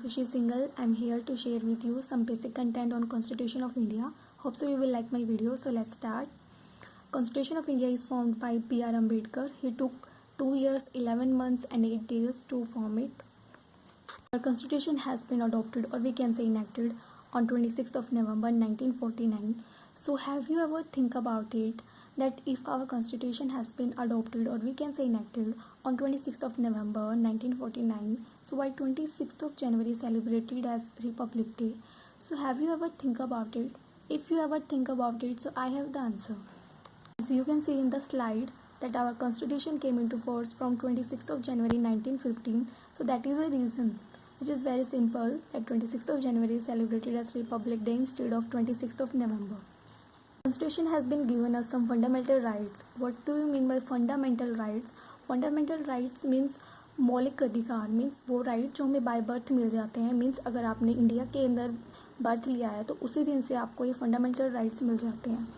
Khushi Singhal. I'm here to share with you some basic content on Constitution of India. Hope so you will like my video. So let's start. Constitution of India is formed by B.R. Ambedkar. He took 2 years, 11 months and 8 days to form it. Our Constitution has been adopted, or we can say enacted, on 26th of November 1949. So have you ever think about it that if our Constitution has been adopted, or we can say enacted, on 26th of November 1949, so why 26th of January celebrated as Republic Day? So have you ever think about it? If you ever think about it, so I have the answer. As you can see in the slide that our Constitution came into force from 26th of January 1915. So that is a reason which is very simple, that 26th of January is celebrated as Republic Day instead of 26th of November. Constitution has been given us some fundamental rights. What do you mean by fundamental rights? Fundamental rights means मौलिक अधिकार, means वो right जो हमें by birth मिल जाते हैं. Means अगर आपने India के अंदर बर्थ लिया है तो उसी दिन से आपको ये फंडामेंटल राइट्स मिल जाते हैं.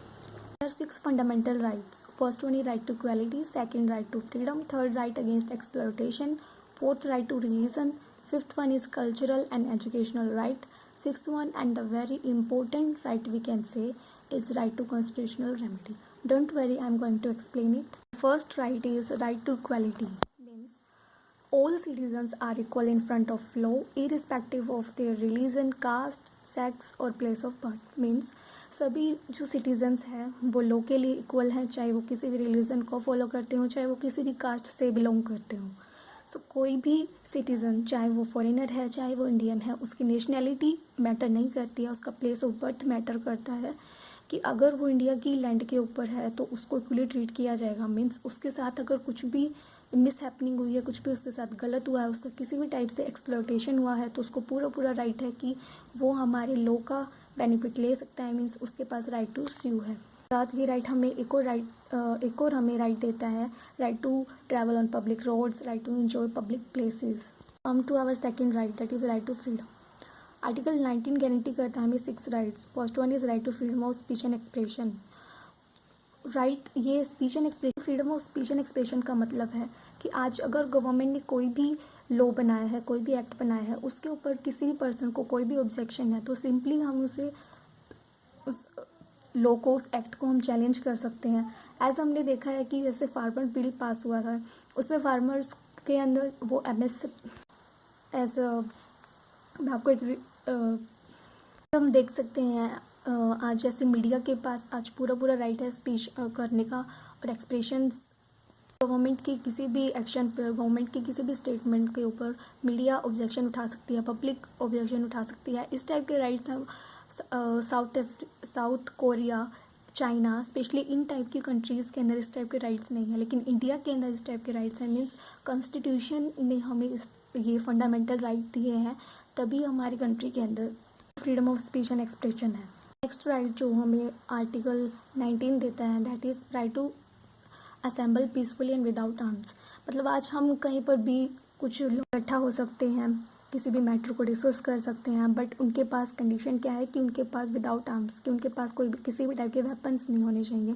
There are 6 fundamental rights. First one is right to equality, second right to freedom, third right against exploitation, fourth right to religion, fifth one is cultural and educational right, sixth one and the very important right we can say is right to constitutional remedy. Don't worry, I am going to explain it. First right is right to equality. Means all citizens are equal in front of law irrespective of their religion, caste, sex और place of birth. Means सभी जो citizens हैं वो law के लिए equal हैं, चाहे वो किसी भी रिलीजन को फॉलो करते हों, चाहे वो किसी भी कास्ट से बिलोंग करते हों. सो कोई भी सिटीज़न, चाहे वो फॉरेनर है चाहे वो इंडियन है, उसकी नेशनैलिटी मैटर नहीं करती है, उसका प्लेस ऑफ बर्थ मैटर करता है. कि अगर वो इंडिया की लैंड के ऊपर है तो उसको इक्वली ट्रीट किया जाएगा. मीन्स उसके साथ अगर कुछ भी मिस हैपनिंग हुई है, कुछ भी उसके साथ गलत हुआ है, उसका किसी भी टाइप से एक्सप्लॉयटेशन हुआ है, तो उसको पूरा राइट है कि वो हमारे लॉ का बेनिफिट ले सकता है. मीन्स उसके पास राइट टू स्यू है. साथ ही राइट हमें एक और हमें राइट देता है, right to travel on public roads, right to enjoy public places. Come to our second right, that is right to freedom. Article 19 guarantee करता है हमें 6 rights. First one is right to freedom of speech and expression. Right, ये speech and expression, freedom of speech and expression का मतलब है कि आज अगर गवर्नमेंट ने कोई भी लॉ बनाया है, कोई भी एक्ट बनाया है, उसके ऊपर किसी भी पर्सन को कोई भी ऑब्जेक्शन है, तो सिंपली हम उसे उस लॉ को, उस एक्ट को हम चैलेंज कर सकते हैं. एज हमने देखा है कि जैसे फार्मर बिल पास हुआ था, उसमें फार्मर्स के अंदर वो एमएस एज मैं आपको एक हम देख सकते हैं. आज जैसे मीडिया के पास आज पूरा राइट है स्पीच करने का और एक्सप्रेशंस. गवर्नमेंट की किसी भी एक्शन पर, गवर्नमेंट की किसी भी स्टेटमेंट के ऊपर मीडिया ऑब्जेक्शन उठा सकती है, पब्लिक ऑब्जेक्शन उठा सकती है. इस टाइप के राइट्स हम south Korea, China, specially in type की कंट्रीज़ के अंदर इस टाइप के राइट्स नहीं है, लेकिन इंडिया के अंदर इस टाइप के राइट्स हैं. मीन्स कॉन्स्टिट्यूशन ने हमें ये फंडामेंटल राइट दिए हैं, तभी हमारी कंट्री के अंदर freedom of speech and expression है. नेक्स्ट राइट जो हमें आर्टिकल 19 देता है, that is right to assemble peacefully and without arms. मतलब आज हम कहीं पर भी कुछ लोग इकट्ठा हो सकते हैं, किसी भी मैटर को डिस्कस कर सकते हैं, बट उनके पास कंडीशन क्या है कि उनके पास विदाउट आर्म्स, कि उनके पास कोई भी किसी भी टाइप के वेपन्स नहीं होने चाहिए.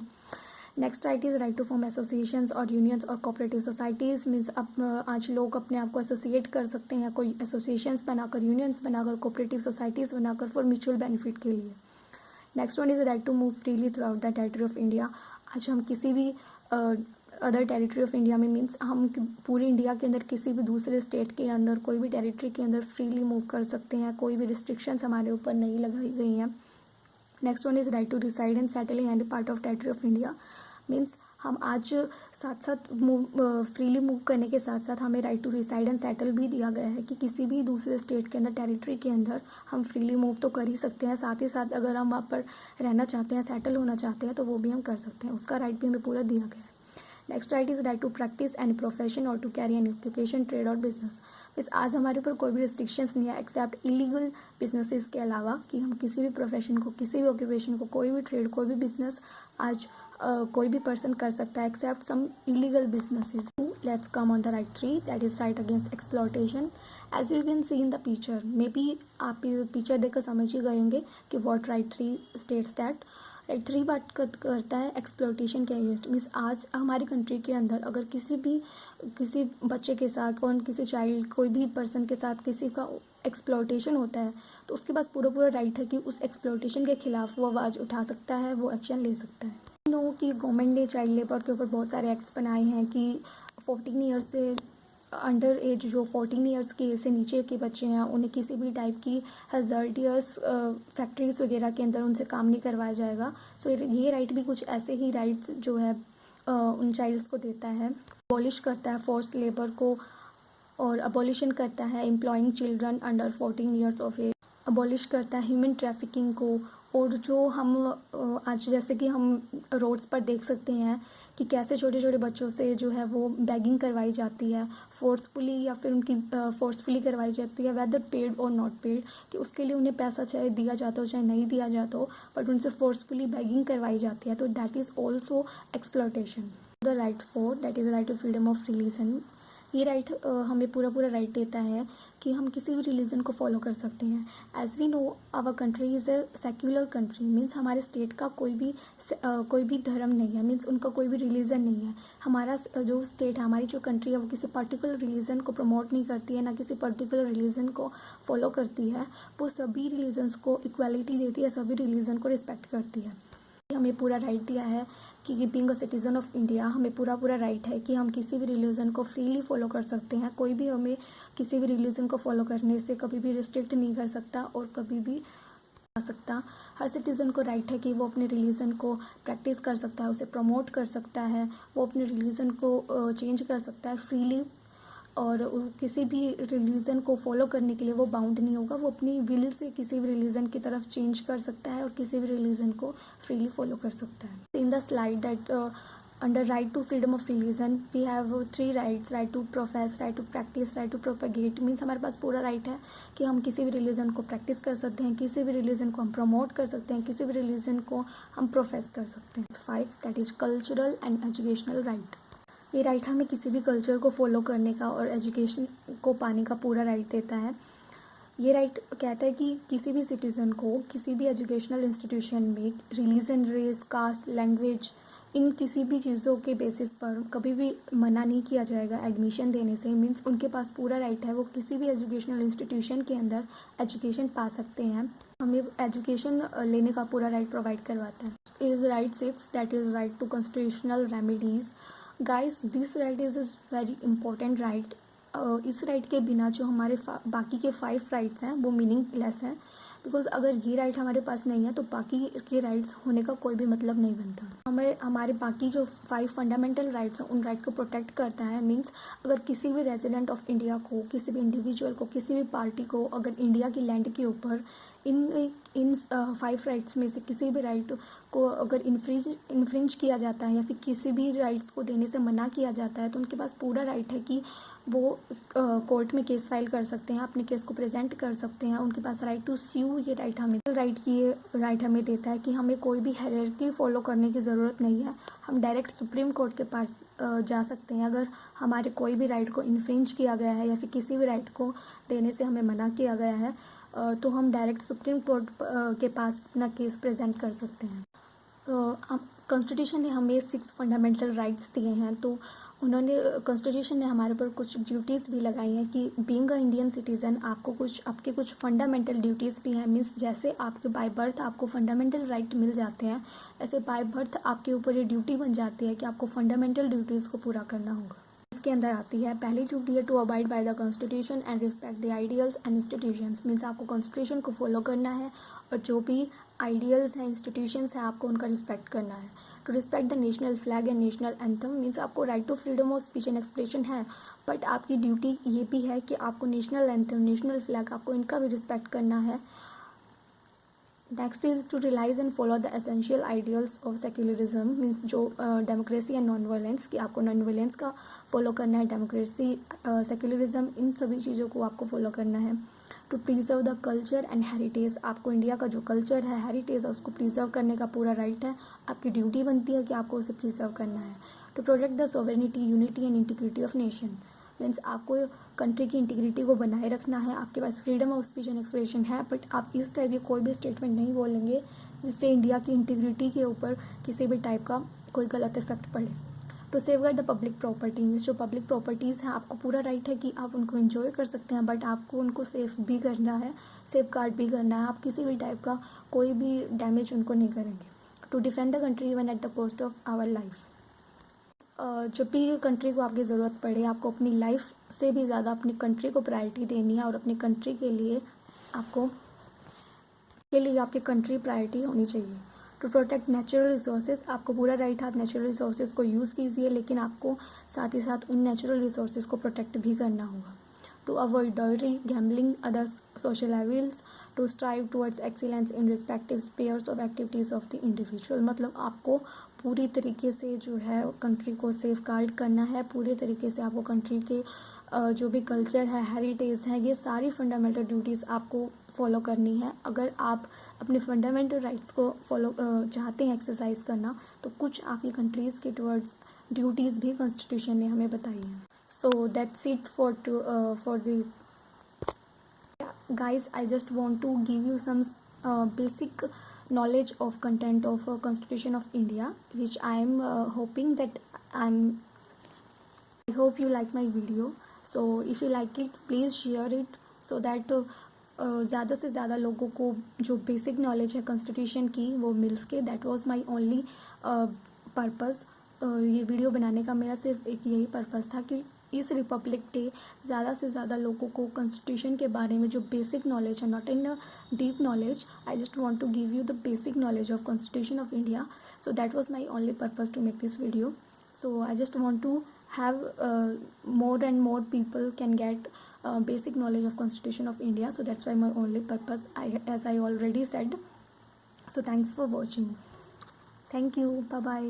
Next right is right to form associations और यूनियंस और कोऑपरेटिव सोसाइटीज़. मीन्स अब आज लोग अपने आप को एसोसिएट कर सकते हैं, कोई एसोसिएशंस बनाकर, यूनियंस बनाकर, कोऑपरेटिव सोसाइटीज़ बनाकर फॉर म्यूचुअल बेनिफिट के लिए. Next one is right to move freely throughout the territory of India. आज हम किसी भी अदर टेरिटरी ऑफ इंडिया में, मीन्स हम पूरी इंडिया के अंदर किसी भी दूसरे स्टेट के अंदर, कोई भी टेरिटरी के अंदर फ्रीली मूव कर सकते हैं, कोई भी रिस्ट्रिक्शंस हमारे ऊपर नहीं लगाई गई हैं. Next one is right to reside and settle in any part of territory of India. Means हम आज साथ साथ फ्रीली मूव करने के साथ साथ हमें right to reside and settle भी दिया गया है कि किसी भी दूसरे स्टेट के अंदर, टेरिटरी के अंदर हम फ्रीली मूव तो कर ही सकते हैं, साथ ही साथ अगर हम वहाँ पर रहना चाहते हैं, सेटल होना चाहते हैं, तो वो भी हम कर सकते हैं. उसका राइट भी हमें पूरा दिया गया है. Next right is right to practice any profession और to carry any occupation, trade और बिजनेस. बस आज हमारे ऊपर कोई भी रिस्ट्रिक्शंस नहीं है एक्सेप्ट इलीगल बिजनेसेस के अलावा, कि हम किसी भी प्रोफेशन को, किसी भी ऑक्यूपेशन को, कोई भी ट्रेड, कोई भी बिजनेस आज कोई भी पर्सन कर सकता है except some illegal businesses. Let's come on the right 3, that is right against exploitation. As you can see in the picture, may be आप पिक्चर देखकर समझ ही गए होंगे कि what right 3 states that. Right 3 बात करता है एक्सप्लॉयटेशन के अगेंस्ट. मीन्स आज हमारी कंट्री के अंदर अगर किसी बच्चे के साथ, किसी चाइल्ड, कोई भी पर्सन के साथ किसी का एक्सप्लॉयटेशन होता है तो उसके पास पूरा पूरा राइट है कि उस एक्सप्लॉयटेशन के खिलाफ वो आवाज़ उठा सकता है, वो एक्शन ले सकता है। नो कि गवर्नमेंट ने चाइल्ड लेबर के ऊपर बहुत सारे एक्ट्स बनाए हैं कि 14 ईयर्स से अंडर एज, जो 14 ईयर्स के से नीचे के बच्चे हैं, उन्हें किसी भी टाइप की हज़ार्डियस फैक्ट्रीज़ वगैरह के अंदर उनसे काम नहीं करवाया जाएगा। सो ये राइट भी कुछ ऐसे ही राइट्स जो है उन चाइल्ड्स को देता है। अबॉलिश करता है फोर्स्ड लेबर को और अबॉलिशन करता है employing children under 14 years of age. Abolish करता है ह्यूमन ट्रैफिकिंग को। और जो हम आज जैसे कि हम रोड्स पर देख सकते हैं कि कैसे छोटे छोटे बच्चों से जो है वो बैगिंग करवाई जाती है फोर्सफुली, या फिर उनकी फोर्सफुली करवाई जाती है, वेदर पेड और नॉट पेड, कि उसके लिए उन्हें पैसा चाहे दिया जाता हो चाहे नहीं दिया जाता हो, बट उनसे फोर्सफुली बैगिंग करवाई जाती है। तो that is also exploitation. The right four, that is right to freedom of religion. ये राइट हमें पूरा पूरा राइट देता है कि हम किसी भी रिलीजन को फॉलो कर सकते हैं। As we know our country is a secular country, means हमारे स्टेट का कोई भी धर्म नहीं है, मीन्स उनका कोई भी रिलीजन नहीं है। हमारा जो स्टेट है, हमारी जो कंट्री है, वो किसी पर्टिकुलर रिलीजन को प्रमोट नहीं करती है, ना किसी पर्टिकुलर रिलीजन को फॉलो करती है। वो सभी रिलीजन्स को इक्वालिटी देती है, सभी रिलीजन को रिस्पेक्ट करती है। हमें पूरा राइट दिया है कि being a citizen of India हमें पूरा पूरा राइट है कि हम किसी भी रिलीजन को फ्रीली फॉलो कर सकते हैं। कोई भी हमें किसी भी रिलीजन को फॉलो करने से कभी भी रिस्ट्रिक्ट नहीं कर सकता और कभी भी आ सकता। हर सिटीज़न को राइट है कि वो अपने रिलीजन को प्रैक्टिस कर सकता है, उसे प्रमोट कर सकता है, वो अपने रिलीजन को चेंज कर सकता है फ्रीली, और किसी भी रिलीजन को फॉलो करने के लिए वो बाउंड नहीं होगा। वो अपनी विल से किसी भी रिलीजन की तरफ चेंज कर सकता है और किसी भी रिलीजन को फ्रीली फॉलो कर सकता है। In the slide that under right to freedom of religion we have 3 rights: right to profess, right to practise, right to propagate. Means हमारे पास पूरा राइट है कि हम किसी भी रिलीजन को प्रैक्टिस कर सकते हैं, किसी भी रिलीजन को हम प्रमोट कर सकते हैं, किसी भी रिलीजन को हम प्रोफेस कर सकते हैं। 5 that is cultural and educational right. ये राइट हमें किसी भी कल्चर को फॉलो करने का और एजुकेशन को पाने का पूरा राइट देता है। ये राइट कहता है कि किसी भी सिटीज़न को किसी भी एजुकेशनल इंस्टीट्यूशन में रिलीजन, रेस, कास्ट, लैंग्वेज, इन किसी भी चीज़ों के बेसिस पर कभी भी मना नहीं किया जाएगा एडमिशन देने से। मीन्स उनके पास पूरा राइट है, वो किसी भी एजुकेशनल इंस्टीट्यूशन के अंदर एजुकेशन पा सकते हैं। हमें एजुकेशन लेने का पूरा राइट प्रोवाइड करवाता है। Is right 6 that is right to constitutional remedies. Guys this right is very important right. इस राइट के बिना जो हमारे बाकी के 5 राइट्स हैं वो मीनिंगलेस हैं, बिकॉज अगर ये राइट हमारे पास नहीं है तो बाकी के राइट्स होने का कोई भी मतलब नहीं बनता। हमें हमारे बाकी जो 5 फंडामेंटल राइट्स हैं उन राइट को प्रोटेक्ट करता है। मीन्स अगर किसी भी रेजिडेंट ऑफ इंडिया को, किसी भी इंडिविजुअल को, किसी भी पार्टी को अगर इंडिया की लैंड के ऊपर इन 5 राइट्स में से किसी भी राइट को अगर इन्फ्रिंज किया जाता है या फिर किसी भी राइट्स को देने से मना किया जाता है तो उनके पास पूरा राइट है कि वो कोर्ट में केस फाइल कर सकते हैं, अपने केस को प्रेजेंट कर सकते हैं। उनके पास राइट टू स्यू ये राइट हमें देता है कि हमें कोई भी हायरार्की फॉलो करने की ज़रूरत नहीं है। हम डायरेक्ट सुप्रीम कोर्ट के पास जा सकते हैं अगर हमारे कोई भी राइट को इन्फ्रिंज किया गया है या फिर किसी भी राइट को देने से हमें मना किया गया है, तो हम डायरेक्ट सुप्रीम कोर्ट के पास अपना केस प्रेजेंट कर सकते हैं। कॉन्स्टिट्यूशन ने हमें 6 फंडामेंटल राइट्स दिए हैं, तो कॉन्स्टिट्यूशन ने हमारे ऊपर कुछ ड्यूटीज़ भी लगाई हैं कि बीइंग अ इंडियन सिटीज़न आपके कुछ फंडामेंटल ड्यूटीज़ भी हैं। मीन्स जैसे आपके बाय बर्थ आपको फंडामेंटल राइट मिल जाते हैं, ऐसे बाय बर्थ आपके ऊपर ये ड्यूटी बन जाती है कि आपको फंडामेंटल ड्यूटीज़ को पूरा करना होगा। इसके अंदर आती है पहली ड्यूटी है to abide by the constitution and respect the ideals and institutions. Means आपको कॉन्स्टिट्यूशन को फॉलो करना है और जो भी आइडियल्स हैं, इंस्टीट्यूशंस हैं, आपको उनका रिस्पेक्ट करना है। To respect the national flag and national anthem. Means आपको right to freedom of speech and expression है, बट आपकी ड्यूटी ये भी है कि आपको नेशनल एंथम, नेशनल फ्लैग, आपको इनका भी रिस्पेक्ट करना है। Next is to realise and follow the essential ideals of secularism. Means जो डेमोक्रेसी एंड नॉन वायलेंस, कि आपको नॉन वायलेंस का फॉलो करना है, डेमोक्रेसी, सेक्युलरिज्म, इन सभी चीज़ों को आपको फॉलो करना है। To preserve the culture and heritage. आपको इंडिया का जो कल्चर है, हेरिटेज है, उसको प्रिजर्व करने का पूरा राइट है। आपकी ड्यूटी बनती है कि आपको उसे प्रिजर्व करना है। To protect the sovereignty, unity and integrity of nation. Means आपको कंट्री की इंटीग्रिटी को बनाए रखना है। आपके पास freedom of speech and expression है, बट आप इस टाइप के कोई भी स्टेटमेंट नहीं बोलेंगे जिससे इंडिया की इंटीग्रिटी के ऊपर किसी भी टाइप का कोई गलत इफेक्ट पड़े। To safeguard the public properties, जो पब्लिक प्रॉपर्टीज़ हैं आपको पूरा राइट है कि आप उनको एंजॉय कर सकते हैं, बट आपको उनको सेफ भी करना है, सेफ गार्ड भी करना है, आप किसी भी टाइप का कोई भी डैमेज उनको नहीं करेंगे। To defend the country even at the cost of our life, जब भी कंट्री को आपकी ज़रूरत पड़े, आपको अपनी लाइफ से भी ज़्यादा अपनी कंट्री को प्रायोरिटी देनी है, और अपनी कंट्री के लिए आपकी कंट्री प्रायोरिटी होनी चाहिए। टू प्रोटेक्ट नेचुरल रिसोर्सेज, आपको पूरा राइट है, आप नेचुरल रिसोर्सेज को यूज़ कीजिए, लेकिन आपको साथ ही साथ उन नेचुरल रिसोर्सेज को प्रोटेक्ट भी करना होगा। To avoid dowry, gambling, other social evils, to strive towards excellence in respective spheres of activities of the individual, मतलब आपको पूरी तरीके से जो है कंट्री को सेफ गार्ड करना है, पूरे तरीके से आपको कंट्री के जो भी कल्चर है, हेरिटेज है, ये सारी फंडामेंटल ड्यूटीज़ आपको फॉलो करनी है। अगर आप अपने फंडामेंटल राइट्स को फॉलो चाहते हैं एक्सरसाइज करना, तो कुछ आपकी कंट्रीज़ के टुवर्ड्स ड्यूटीज़ भी कॉन्स्टिट्यूशन ने हमें बताई हैं। So that's it for the guys. I just want to give you some basic knowledge of content of Constitution of India, which I am hoping that I hope you like my video. So if you like it, please share it, so that ज़्यादा से ज़्यादा लोगों को जो basic knowledge है constitution की वो मिल सके। That was my only purpose. ये वीडियो बनाने का मेरा सिर्फ एक यही पर्पस था कि इस रिपब्लिक डे ज़्यादा से ज़्यादा लोगों को कॉन्स्टिट्यूशन के बारे में जो बेसिक नॉलेज है, not in deep knowledge, I just want to give you the basic knowledge of constitution of India. So that was my only purpose to make this video. So I just want to have more and more people can get basic knowledge of Constitution of India. So that's why my only purpose, as I already said. So thanks for watching. Thank you. Bye bye.